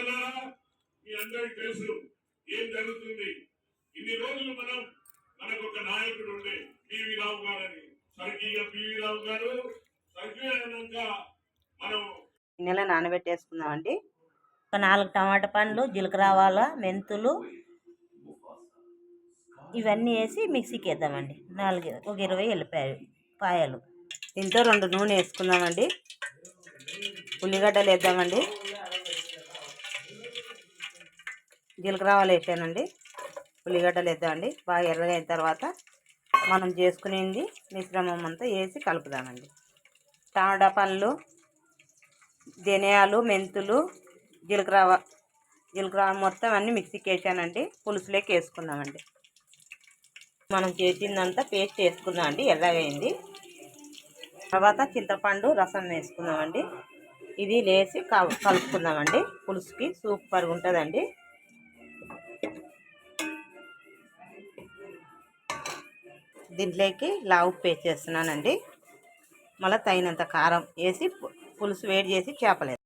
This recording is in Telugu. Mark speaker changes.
Speaker 1: సోదరులారా, మీ అందరికీ తెలుసు ఏం జరుగుతుంది. ఇన్ని రోజులు మనకు ఒక నాయకుడు ఉండే పివి రావు గారని, స్వర్గీయ పివి రావు గారు చనిపోయాక మనం
Speaker 2: నెల నానబెట్టేసుకుందామండి. ఒక 4 టమాటా పండ్లు, జీలకర్ర, ఆవాల, మెంతులు ఇవన్నీ వేసి మిక్సీకి వేద్దామండి. ఒక 20 ఎల్లిపాయలు. దీంతో 2 నూనె వేసుకుందామండి. ఉల్లిగడ్డలు వేద్దామండి. జీలకర్ర ఆవాలు వేసానండి. ఉల్లిగడ్డలు వేద్దామండి. బాగా ఎర్రగా అయిన తర్వాత మనం చేసుకునేది మిశ్రమం అంతా వేసి కలుపుదామండి. టమాటా పండ్లు, ధనియాలు, మెంతులు, జీలకర్ర మొత్తం అన్నీ మిక్సీకి వేసానండి. పులుసులోకి వేసుకుందామండి. మనం చేసిందంతా పేస్ట్ వేసుకుందామండి. ఎర్రగైంది తర్వాత చింతపండు రసం వేసుకుందామండి. ఇది లేసి కలుపుకుందామండి. పులుసుకి సూపర్గా ఉంటుందండి. దీంట్లోకి ఉప్పు వేసేస్తున్నానండి. మళ్ళీ తగినంత కారం వేసి పులుసు వేడి చేసి చేపలేదు